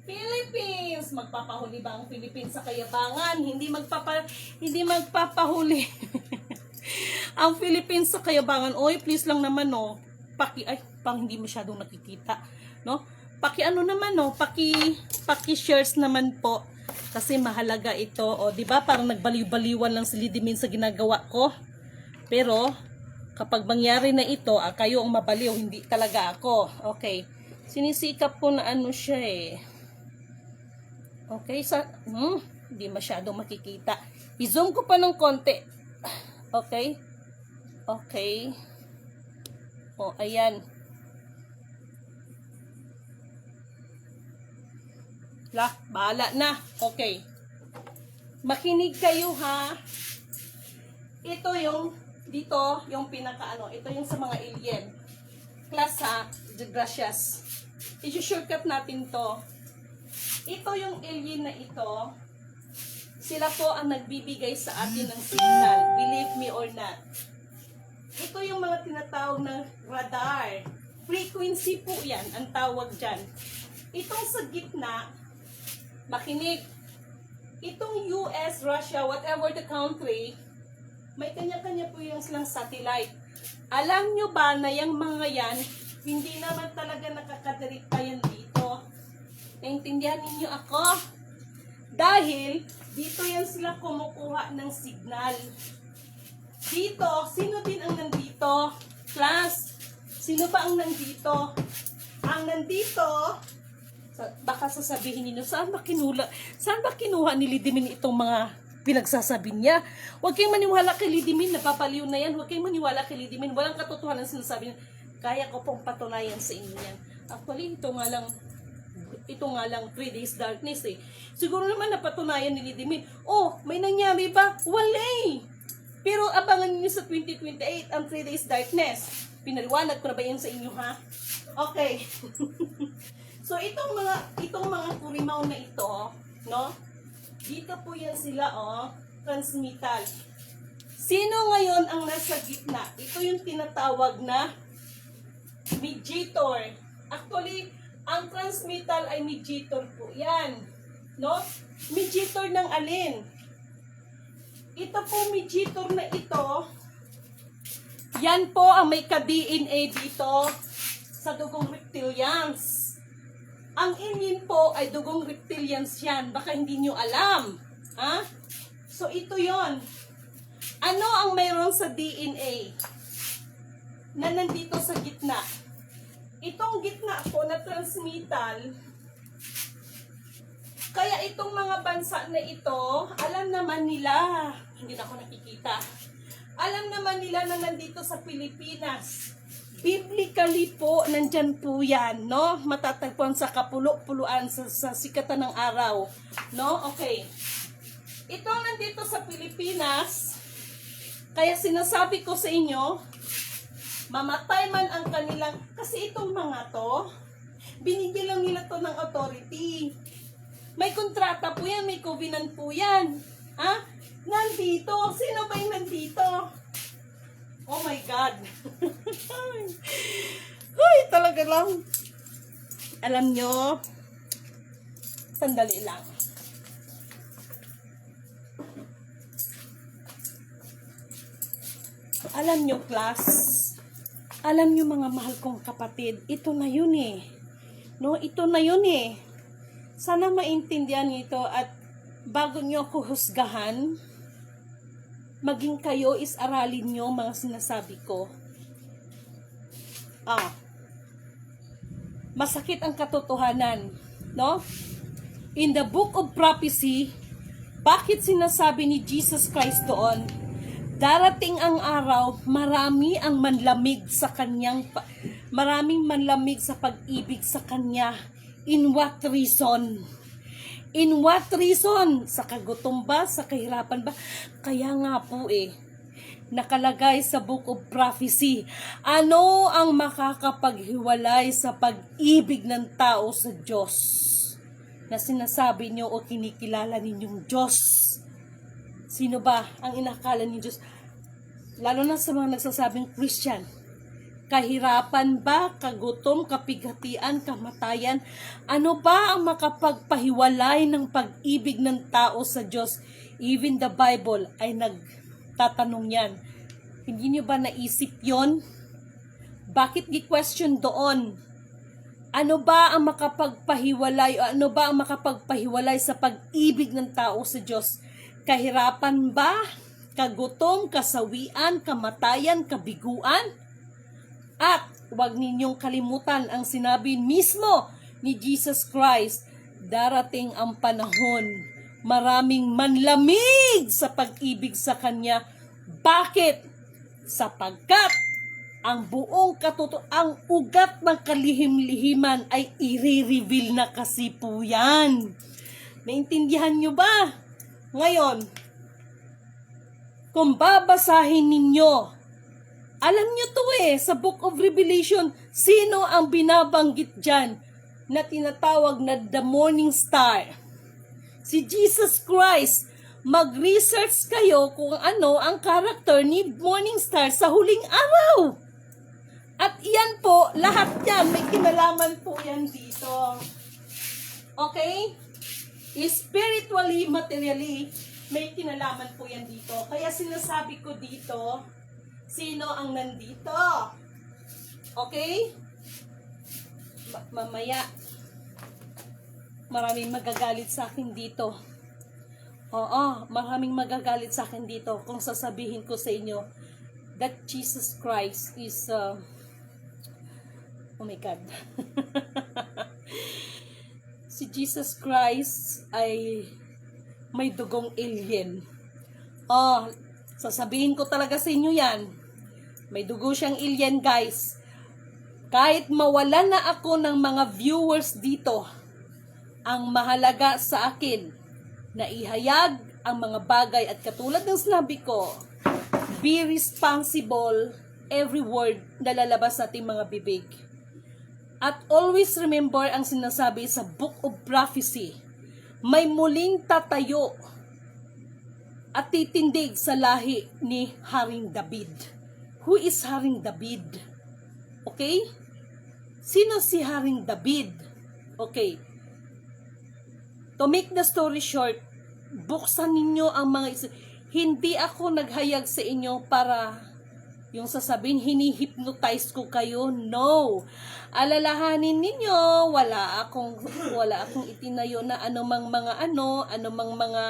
Philippines. Magpapahuli ba ang Philippines sa kayabangan? Hindi magpapahuli. Ang Philippines sa kayabangan. Oy, please lang naman, no. Hindi masyadong nakikita, no? Ano naman, no? Shares naman po. Kasi mahalaga ito. O, di ba? Parang nagbaliw-baliwan lang si Lidimin sa ginagawa ko. Pero, kapag mangyari na ito, kayo ang mabaliw, hindi talaga ako. Okay. Sinisikap ko na ano siya, eh. Okay, hindi masyadong makikita. I-zoom ko pa ng konti. Okay? Okay. O, ayan. Bahala na. Okay. Makinig kayo ha. Ito yung, dito, yung ito yung sa mga alien. Class ha, gracias. I-shortcut natin to. Ito yung alien na ito. Sila po ang nagbibigay sa atin ng signal. Believe me or not. Ito yung mga tinatawag na radar. Frequency po yan, ang tawag dyan. Itong sa gitna, makinig. Itong US, Russia, whatever the country, may kanya-kanya po yung silang satellite. Alam nyo ba na yung mga yan, hindi naman talaga nakakadirikta yan dito? Naintindihan ninyo ako? Dahil, dito yan sila kumukuha ng signal. Dito, sino din ang nandito? Class, sino ba ang nandito? Ang nandito, baka sasabihin niyo, saan ba kinuha ni Lidimin itong mga pinagsasabi niya? Huwag kayong maniwala kay Lidimin, napapaliw na yan. Huwag kayong maniwala kay Lidimin, walang katotohanan sinasabi niya. Kaya ko pong patunayan sa inyo yan. Actually, ito nga lang 3 days darkness eh. Siguro naman napatunayan ni Lidimin. Oh, may nangyari ba? Wala eh. Pero abangan niyo sa 2028 ang 3 days darkness. Pinaliwanag ko na ba yan sa inyo ha? Okay. So itong mga kurimaw na ito, no? Dito po yan sila, transmittal. Sino ngayon ang nasa gitna? Ito yung tinatawag na mediator. Actually, ang transmittal ay mediator po. Yan, no? Mediator ng alin? Ito po mediator na ito. Yan po ang may ka-DNA dito sa dugong reptilians. Ang alien po ay dugong reptilians yan. Baka hindi nyo alam. Ha? So, ito yon. Ano ang mayroon sa DNA na nandito sa gitna? Itong gitna po na transmittal, kaya itong mga bansa na ito, alam naman nila, hindi na ako nakikita, alam naman nila na nandito sa Pilipinas. Biblically po, nandyan po yan, no? Matatagpuan sa kapulo-puluan, sa sikatan ng araw, no? Okay. Itong nandito sa Pilipinas, kaya sinasabi ko sa inyo, mamatay man ang kanilang, kasi itong mga to, binigyan lang nila to ng authority. May kontrata po yan, may covenant po yan. Ha? Nandito, sino ba yung nandito? Oh my God. Ay, talaga lang. Alam nyo, sandali lang. Alam nyo, class, alam nyo mga mahal kong kapatid, ito na yun eh. No, ito na yun eh. Sana maintindihan nyo ito at bago nyo ako husgahan, maging kayo is aralin nyo mga sinasabi ko. Masakit ang katotohanan, no? In the book of prophecy, bakit sinasabi ni Jesus Christ doon, darating ang araw, maraming manlamig sa pag-ibig sa kanya. In what reason? In what reason? Sa kagutom ba? Sa kahirapan ba? Kaya nga po nakalagay sa book of prophecy, ano ang makakapaghiwalay sa pag-ibig ng tao sa Diyos? Na sinasabi nyo o kinikilala ninyong Diyos. Sino ba ang inakala ni Diyos? Lalo na sa mga nagsasabing Christian. Kahirapan ba, kagutom, kapighatian, kamatayan? Ano ba ang makapagpahiwalay ng pag-ibig ng tao sa Diyos? Even the Bible ay nagtatanong yan. Hindi nyo ba naisip yon? Bakit gi-question doon? Ano ba ang makapagpahiwalay o ano ba ang makapagpahiwalay sa pag-ibig ng tao sa Diyos? Kahirapan ba? Kagutom, kasawian, kamatayan, kabiguan? At huwag ninyong kalimutan ang sinabi mismo ni Jesus Christ, darating ang panahon, maraming manlamig sa pag-ibig sa Kanya. Bakit? Sapagkat ang buong ang ugat ng kalihim-lihiman ay i-reveal na kasi po yan. Naintindihan nyo ba? Ngayon, kung babasahin ninyo, alam nyo to sa Book of Revelation, sino ang binabanggit dyan na tinatawag na the morning star? Si Jesus Christ. Mag-research kayo kung ano ang karakter ni Morning Star sa huling araw. At iyan po, lahat yan, may kinalaman po yan dito. Okay? Spiritually, materially, may kinalaman po yan dito. Kaya sinasabi ko dito, sino ang nandito? Okay? Mamaya, maraming magagalit sa akin dito. Oo, maraming magagalit sa akin dito kung sasabihin ko sa inyo that Jesus Christ is, oh my God. Si Jesus Christ ay may dugong alien. Oh, sasabihin ko talaga sa inyo yan. May dugo siyang alien, guys. Kahit mawala na ako ng mga viewers dito, ang mahalaga sa akin, na ihayag ang mga bagay at katulad ng sinabi ko, be responsible every word na lalabas sa ating mga bibig. At always remember ang sinasabi sa Book of Prophecy, may muling tatayo at titindig sa lahi ni Haring David. Who is Haring David? Okay? Sino si Haring David? Okay. To make the story short, buksan ninyo ang mga hindi ako naghayag sa inyo para yung sasabihin, hini-hypnotize ko kayo. No. Alalahanin ninyo, wala akong itinayo na anumang mga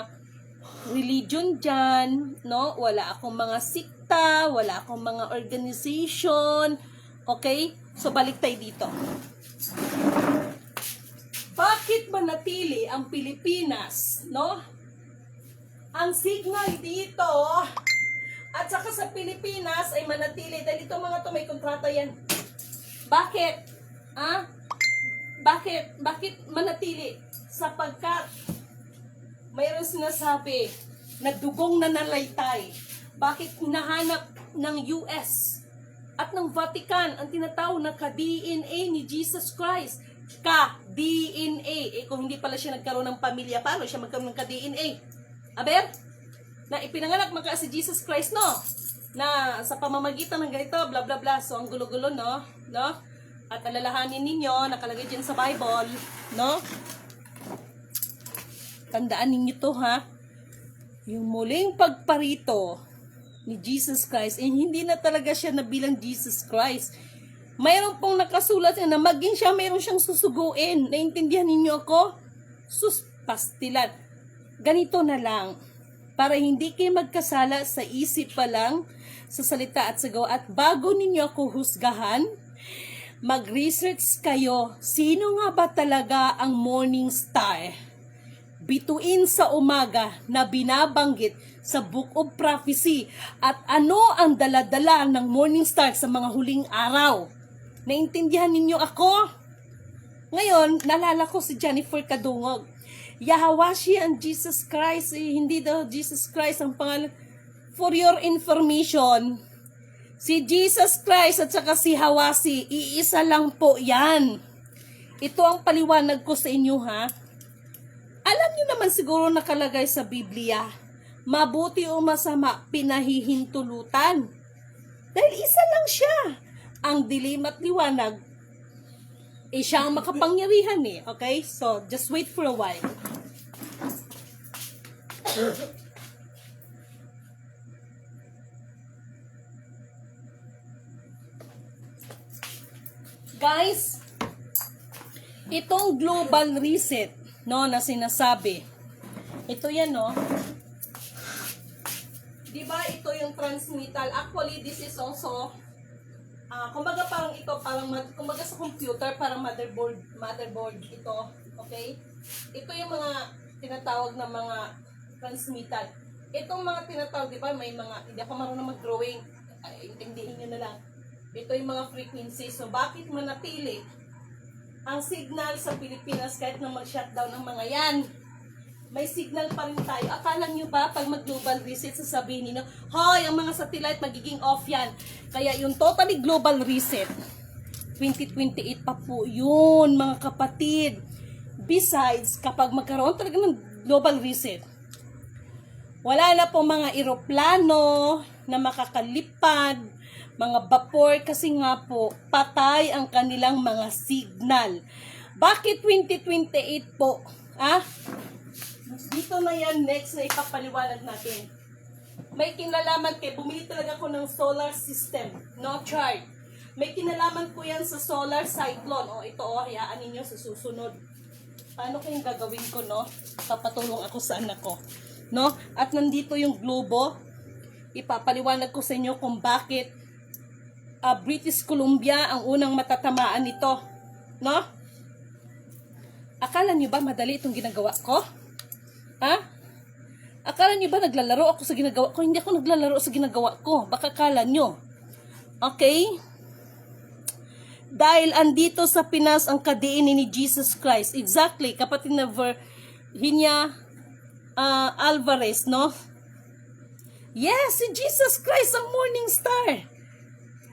religion dyan, no? Wala akong mga sikta, wala akong mga organization. Okay? So, balik tayo dito. Bakit manatili ang Pilipinas, no? Ang signal dito, at saka sa Pilipinas ay manatili, dahil ito mga to may kontrata yan. Bakit? Bakit manatili? Sapagkat mayroon sinasabi na dugong nanalaitay. Bakit hinahanap ng US at ng Vatican ang tinatawag na ka-DNA ni Jesus Christ? Ka-DNA. Kung hindi pala siya nagkaroon ng pamilya, paano siya magkaroon ng ka-DNA? Aber? Na ipinanganak maka si Jesus Christ, no? Na sa pamamagitan ng ganito, bla bla bla. So, ang gulo-gulo, no? At alalahanin ninyo, nakalagay dyan sa Bible, no? Tandaan ninyo to, ha? Yung muling pagparito ni Jesus Christ, hindi na talaga siya nabilang Jesus Christ. Mayroon pong nakasulat na maging siya, mayroon siyang susuguin. Naintindihan ninyo ako? Pastilan. Ganito na lang. Para hindi kayo magkasala sa isip pa lang, sa salita at sa gawa. At bago ninyo ako husgahan, mag-research kayo, sino nga ba talaga ang morning star? Bituin sa umaga na binabanggit sa Book of Prophecy. At ano ang daladala ng morning star sa mga huling araw? Naintindihan ninyo ako? Ngayon, naalala ko si Jennifer Kadungog. Yahawashi ang Jesus Christ. Hindi daw Jesus Christ ang pangalan. For your information, si Jesus Christ at saka si Hawasi, iisa lang po yan. Ito ang paliwanag ko sa inyo, ha? Alam niyo naman siguro nakalagay sa Biblia, mabuti o masama, pinahihintulutan. Dahil isa lang siya. Ang dilim at liwanag, siya ang makapangyarihan eh. Okay? So, just wait for a while. Guys, itong global reset, no, na sinasabi, ito yan, no? Diba ito yung transmittal? Actually, this is also kumbaga parang ito, kumbaga sa computer, parang motherboard ito, okay? Ito yung mga tinatawag na mga transmitted. Itong mga tinatawag, di ba, may mga, hindi ako marunong mag-drawing. Ay, intindihin nyo na lang. Ito yung mga frequencies. So, bakit manatili ang signal sa Pilipinas kahit na mag-shutdown ng mga yan? May signal pa rin tayo. Akala nyo ba, pag mag-global reset, sasabihin nyo, hoy, ang mga satellite magiging off yan. Kaya yung totally global reset, 2028 pa po yun, mga kapatid. Besides, kapag magkaroon talaga ng global reset, wala na po mga eroplano na makakalipad, mga vapor, kasi nga po, patay ang kanilang mga signal. Bakit 2028 po? Dito na yan, next na ipapaliwanag natin. May kinalaman kayo, bumili talaga ako ng solar system, no chart. May kinalaman po yan sa solar cyclone. O ito, hayaan ninyo sa susunod. Paano kayong gagawin ko, no? Papatulong ako sa anak ko. No? At nandito yung globo. Ipapaliwanag ko sa inyo kung bakit British Columbia ang unang matatamaan nito. No? Akala niyo ba madali itong ginagawa ko? Akala niyo ba naglalaro ako sa ginagawa ko? Hindi ako naglalaro sa ginagawa ko. Baka akala niyo. Okay? Dahil andito sa Pinas ang kadiin ni Jesus Christ. Exactly. Kapatid na Virginia Alvarez, no? Yes, si Jesus Christ ang morning star.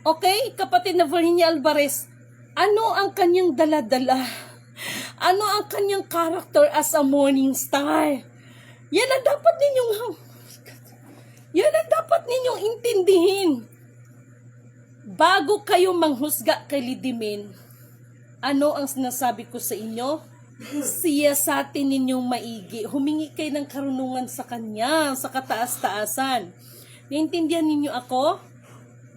Okay? Kapatid na Virginia Alvarez, ano ang kanyang daladala? Ano ang kanyang character as a morning star? Yan ang dapat ninyong intindihin. Bago kayo manghusga kay Lidimin, ano ang sinasabi ko sa inyo? Siyasatin ninyong maigi. Humingi kayo ng karunungan sa kanya, sa kataas-taasan. Naintindihan ninyo ako?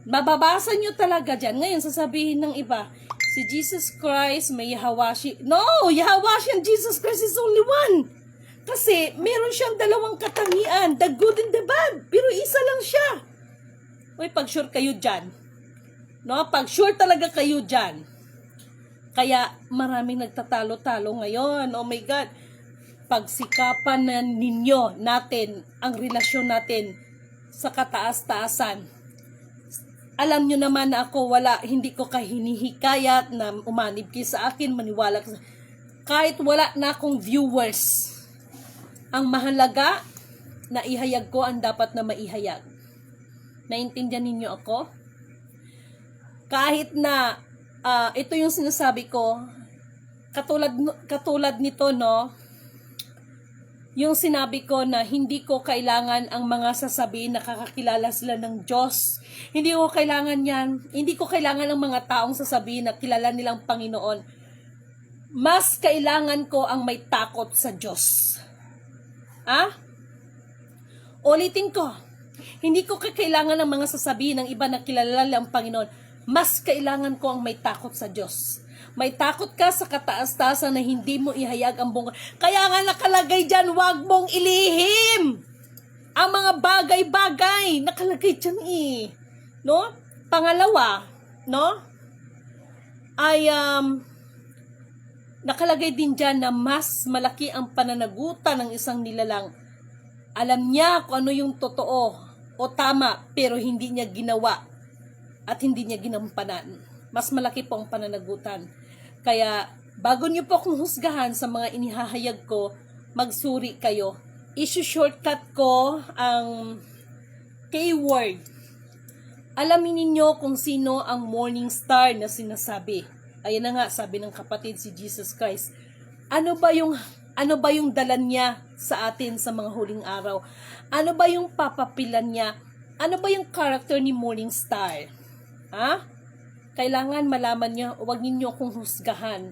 Mababasa nyo talaga dyan. Ngayon, sasabihin ng iba, si Jesus Christ may Yahawashi. No! Yahawashi and Jesus Christ is only one. Kasi meron siyang dalawang katangian, the good and the bad. Pero isa lang siya. Uy, pag sure kayo dyan. No? Pag sure talaga kayo dyan. Kaya maraming nagtatalo-talo ngayon. Oh my God. Pagsikapan na ninyo natin ang relasyon natin sa kataas-taasan. Alam nyo naman na ako hindi ko kahinihikayat na umanib kayo sa akin, maniwala ka. Kahit wala na akong viewers, ang mahalaga na ihayag ko ang dapat na maihayag. Naintindihan ninyo ako? Kahit na ito yung sinasabi ko, katulad nito, no? Yung sinabi ko na hindi ko kailangan ang mga sasabihin na kakakilala sila ng Diyos. Hindi ko kailangan yan. Hindi ko kailangan ang mga taong sasabihin na kilala nilang Panginoon. Mas kailangan ko ang may takot sa Diyos. Ulitin ko. Hindi ko kailangan ng mga sasabihin ng iba na kilala nilang Panginoon. Mas kailangan ko ang may takot sa Diyos. May takot ka sa kataas-taasan na hindi mo ihayag ang buong. Kaya nga nakalagay dyan, wag mong ilihim ang mga bagay-bagay. Nakalagay dyan no? Pangalawa, no? Ay, nakalagay din dyan na mas malaki ang pananagutan ng isang nilalang. Alam niya kung ano yung totoo o tama, pero hindi niya ginawa at hindi niya ginampanan. Mas malaki po ang pananagutan. Kaya, bago niyo po akong husgahan sa mga inihahayag ko, magsuri kayo. Issue-shortcut ko ang keyword. Alamin ninyo kung sino ang morning star na sinasabi. Ayan na nga, sabi ng kapatid si Jesus Christ. Ano ba yung dalan niya sa atin sa mga huling araw? Ano ba yung papapilan niya? Ano ba yung character ni morning star? Kailangan malaman niyo, huwag niyo akong husgahan.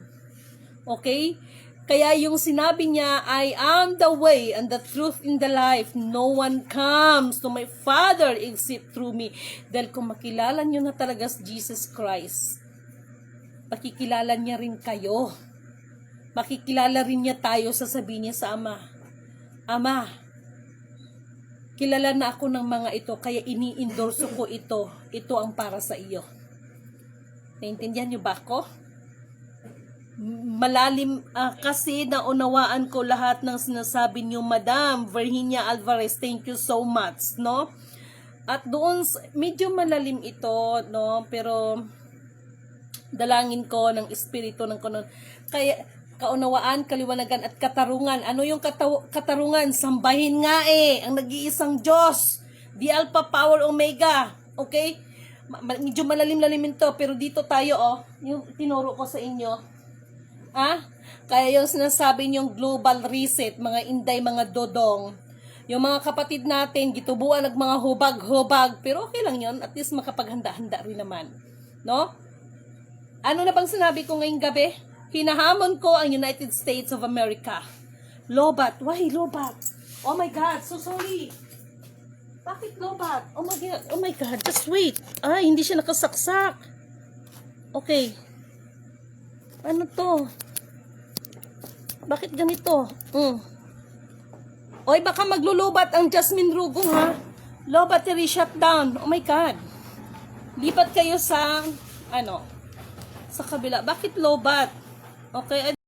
Okay? Kaya yung sinabi niya, I am the way and the truth in the life. No one comes to my Father except through me. Dahil kung makilala niyo na talaga si Jesus Christ, makikilala niya rin kayo. Makikilala rin niya tayo, sasabihin niya sa Ama, Ama, kilala na ako ng mga ito, kaya ini-endorso ko ito. Ito ang para sa iyo. Naintindihan niyo ba ako? malalim kasi naunawaan ko lahat ng sinasabi niyo, Madam Virginia Alvarez. Thank you so much, no? At doon medyo malalim ito, no? Pero dalangin ko ng espiritu ng kuno. Kaya kaunawaan, kaliwanagan at katarungan. Ano yung katarungan? Sambahin nga ang nag-iisang Diyos. The Alpha Power Omega. Okay? Medyo malalim-lalimin to, pero dito tayo, yung tinuro ko sa inyo. Kaya yung sinasabi niyong global reset, mga inday, mga dodong, yung mga kapatid natin, gitubuan ng mga hubag-hubag, pero okay lang yun, at least makapaghanda-handa rin naman. No? Ano na bang sinabi ko ngayong gabi? Hinahamon ko ang United States of America. Lobat. Why lobat? Oh my God, so sorry. Bakit lobat? Oh my God, just wait. Hindi siya nakasaksak. Okay. Ano to? Bakit ganito? Oy, baka maglulubat ang Jasmine Rugong, ha? Low battery shutdown. Oh my God. Lipat kayo sa, sa kabila. Bakit lobat? Okay,